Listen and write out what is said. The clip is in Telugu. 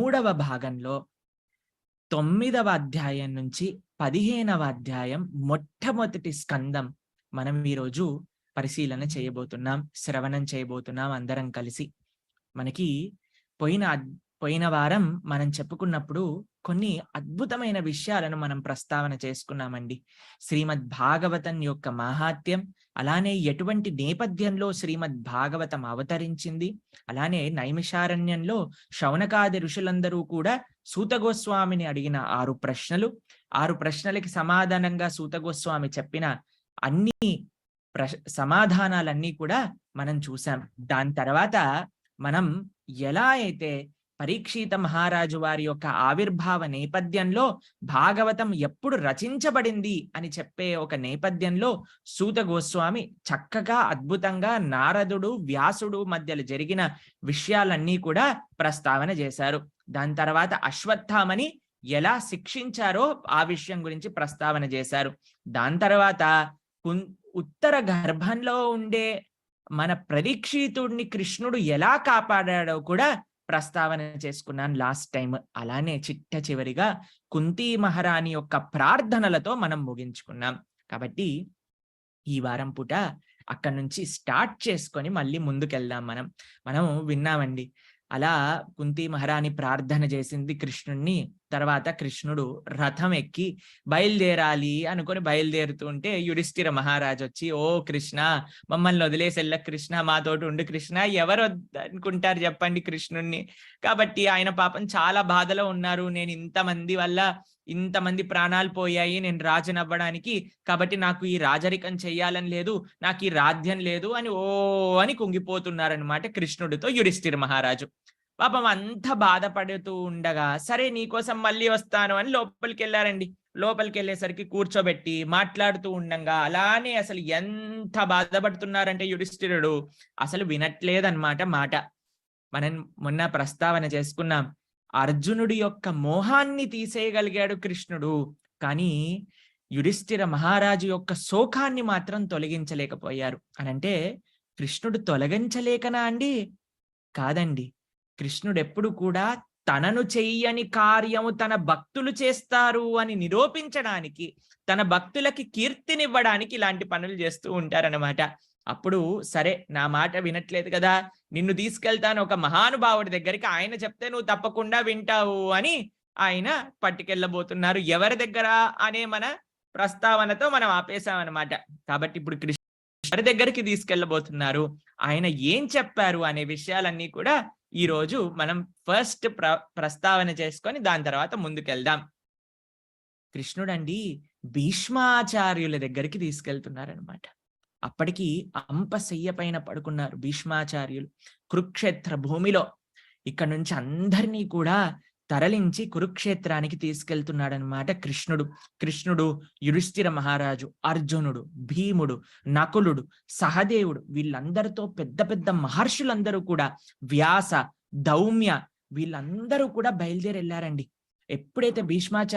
3వ భాగంలో 9వ అధ్యాయం నుంచి 15వ అధ్యాయం మొట్టమొదటి స్కందం మనం ఈరోజు పరిశీలన చేయబోతున్నాం, శ్రవణం చేయబోతున్నాం అందరం కలిసి. మనకి పోయిన వారం మనం చెప్పుకున్నప్పుడు కొన్ని అద్భుతమైన విషయాలను మనం ప్రస్తావన చేసుకున్నామండి. శ్రీమద్ భాగవతం యొక్క మాహాత్యం, అలానే ఎటువంటి నేపథ్యంలో శ్రీమద్ భాగవతం అవతరించింది, అలానే నైమిషారణ్యంలో శౌనకాది ఋషులందరూ కూడా సూత గోస్వామిని అడిగిన 6 ప్రశ్నలు, 6 ప్రశ్నలకి సమాధానంగా సూత గోస్వామి చెప్పిన అన్ని సమాధానాలన్నీ కూడా మనం చూసాం. దాని తర్వాత మనం ఎలా అయితే పరీక్షిత మహారాజు వారి యొక్క ఆవిర్భావ నేపథ్యంలో భాగవతం ఎప్పుడు రచించబడింది అని చెప్పే ఒక నేపథ్యంలో సూత గోస్వామి చక్కగా అద్భుతంగా నారదుడు వ్యాసుడు మధ్యలో జరిగిన విషయాలన్నీ కూడా ప్రస్తావన చేశారు. దాని తర్వాత అశ్వత్థామని ఎలా శిక్షించారో ఆ విషయం గురించి ప్రస్తావన చేశారు. దాని తర్వాత ఉత్తర గర్భంలో ఉండే మన పరీక్షితుడిని కృష్ణుడు ఎలా కాపాడాడో కూడా ప్రస్తావన చేసుకున్నాను లాస్ట్ టైం. అలానే చిట్ట చివరిగా కుంతీ మహారాణి యొక్క ప్రార్థనలతో మనం ముగించుకున్నాం. కాబట్టి ఈ వారం పూట అక్కడి నుంచి స్టార్ట్ చేసుకొని మళ్ళీ ముందుకెళ్దాం. మనం విన్నామండి, అలా కుంతీ మహారాణి ప్రార్థన చేసింది కృష్ణుణ్ణి. తర్వాత కృష్ణుడు రథం ఎక్కి బయలుదేరాలి అనుకొని బయలుదేరుతుంటే యుధిష్ఠిర మహారాజు వచ్చి, ఓ కృష్ణ, మమ్మల్ని వదిలేసి వెళ్ళ కృష్ణ, మాతోటి ఉండు కృష్ణ, ఎవరు అనుకుంటారు చెప్పండి కృష్ణుణ్ణి. కాబట్టి ఆయన పాపం చాలా బాధలో ఉన్నారు, నేను ఇంతమంది ప్రాణాలు పోయాయి, నేను రాజునవ్వడానికి, కాబట్టి నాకు ఈ రాజరికం చెయ్యాలని లేదు, నాకు ఈ రాజ్యం లేదు అని కుంగిపోతున్నారనమాట కృష్ణుడితో యుధిష్ఠిర మహారాజు. పాపం అంత బాధపడుతూ ఉండగా, సరే నీకోసం మళ్ళీ వస్తాను అని లోపలికి వెళ్ళారండి. లోపలికి వెళ్ళేసరికి కూర్చోబెట్టి మాట్లాడుతూ ఉండంగా అలానే అసలు ఎంత బాధపడుతున్నారంటే యుధిష్ఠిరుడు అసలు వినట్లేదన్నమాట మాట. మనం మొన్న ప్రస్తావన చేసుకున్నాం, అర్జునుడి యొక్క మోహాన్ని తీసేయగలిగాడు కృష్ణుడు, కానీ యుధిష్ఠిర మహారాజు యొక్క శోకాన్ని మాత్రం తొలగించలేకపోయారు. అనంటే కృష్ణుడు తొలగించలేకనా అండి? కాదండి. కృష్ణుడు ఎప్పుడు కూడా తనను చెయ్యని కార్యము తన భక్తులు చేస్తారు అని నిరూపించడానికి, తన భక్తులకి కీర్తినివ్వడానికి ఇలాంటి పనులు చేస్తూ ఉంటారనమాట. అప్పుడు సరే, నా మాట వినట్లేదు కదా, నిన్ను తీసుకెళ్తాను ఒక మహానుభావుడి దగ్గరికి, ఆయన చెప్తే నువ్వు తప్పకుండా వింటావు అని ఆయన పట్టుకెళ్ళబోతున్నారు. ఎవరి దగ్గర అనే మన ప్రస్తావనతో మనం ఆపేశామన్నమాట. కాబట్టి ఇప్పుడు కృష్ణ దగ్గరికి తీసుకెళ్ళబోతున్నారు, ఆయన ఏం చెప్పారు అనే విషయాలన్నీ కూడా ఈ రోజు మనం ఫస్ట్ ప్రస్తావన చేసుకొని దాని తర్వాత ముందుకెళ్దాం. కృష్ణుడండి భీష్మాచార్యుల దగ్గరికి తీసుకెళ్తున్నారనమాట. అప్పటికి అంపశయ్య పైన పడుకున్నారు భీష్మాచార్యులు కురుక్షేత్ర భూమిలో. ఇక్కడ నుంచి అందరినీ కూడా తరలించి కురుక్షేత్రానికి తీసుకెళ్తున్నాడనమాట కృష్ణుడు యుధిష్ఠిర మహారాజు, అర్జునుడు, భీముడు, నకులుడు, సహదేవుడు, వీళ్ళందరితో పెద్ద పెద్ద మహర్షులందరూ కూడా, వ్యాస, దౌమ్య, వీళ్ళందరూ కూడా బయలుదేరి వెళ్ళారండి. ఎప్పుడైతే భీష్మాచార్య